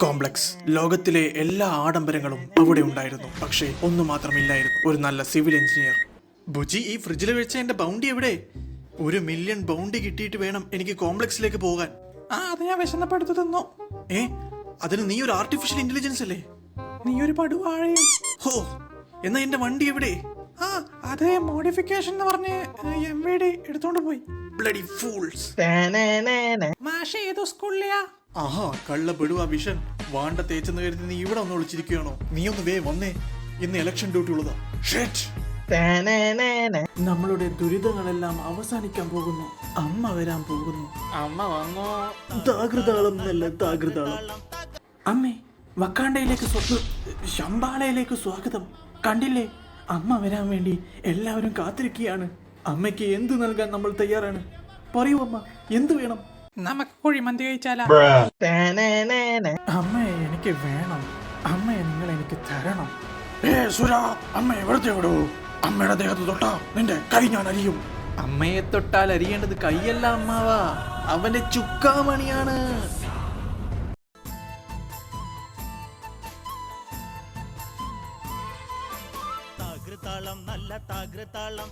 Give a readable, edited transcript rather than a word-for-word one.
Complex. ലോകത്തിലെ എല്ലാ ആഡംബരങ്ങളും അവിടെ ഉണ്ടായിരുന്നു. പക്ഷേ ഒന്നു മാത്രമില്ലായിരുന്നു, ഒരു നല്ല സിവിൽ എഞ്ചിനീയർ. ബുജി, ഈ ഫ്രിഡ്ജിൽ വെച്ച എന്റെ ബൗണ്ടി എവിടെ? 1,000,000 ബൗണ്ടി കിട്ടിയിട്ട് വേണം എനിക്ക് കോംപ്ലക്സിലേക്ക് പോകാൻ. അത് ഞാൻ വിശന്നപ്പെടുത്തു തന്നു. അതിന് നീ ഒരു ആർട്ടിഫിഷ്യൽ ഇന്റലിജൻസ് അല്ലേ? നീ ഒരു പടുവാഴയും. ഹോ, എന്നാ എന്റെ വണ്ടി എവിടെ? അതേ മോഡിഫിക്കേഷൻ എന്ന് പറഞ്ഞ് MVD എടുത്തോണ്ട് പോയി. Bloody fools. മാഷ് ഏതോ സ്കൂളിലെയാ? ആഹാ, കള്ളപ്പെടുവാ വിഷൻ. വാണ്ട തേച്ചെന്ന് കരുതി നീ ഇവിടെ ഒന്ന് വിളിച്ചിരിക്കുകയാണോ? നീ ഒന്ന് വന്നേ, ഇന്ന് ഇലക്ഷൻ ഡ്യൂട്ടി ഉള്ളതാ. നമ്മളുടെ ദുരിതങ്ങളെല്ലാം അവസാനിക്കാൻ പോകുന്നു. അമ്മ വരാൻ പോകുന്നു. അമ്മ വന്നോ? താകൃതാളം നല്ല താകൃതാളം. അമ്മേ, വക്കാണ്ടയിലേക്ക് ശമ്പാളയിലേക്ക് സ്വാഗതം. കണ്ടില്ലേ, അമ്മ വരാൻ വേണ്ടി എല്ലാവരും കാത്തിരിക്കുകയാണ്. അമ്മയ്ക്ക് എന്ത് നൽകാൻ നമ്മൾ തയ്യാറാണ്? പറയൂ അമ്മ, എന്ത് വേണം? നമുക്ക് കുഴിമന്തി കഴിച്ചാലാ? അമ്മയെ എനിക്ക് വേണം. അമ്മയെ നിങ്ങൾ എനിക്ക് തരണം. അമ്മയെ വെറുതെ വിടൂ. അമ്മയുടെ ദേഹത്ത് തൊട്ടാ നിന്റെ കൈ ഞാൻ അരിയും. അമ്മയെ തൊട്ടാൽ അരിയേണ്ടത് കൈയല്ല അമ്മാവാ, അവന്റെ ചുക്കാമണിയാണ്. താകൃതാളം നല്ല താകൃതാളം.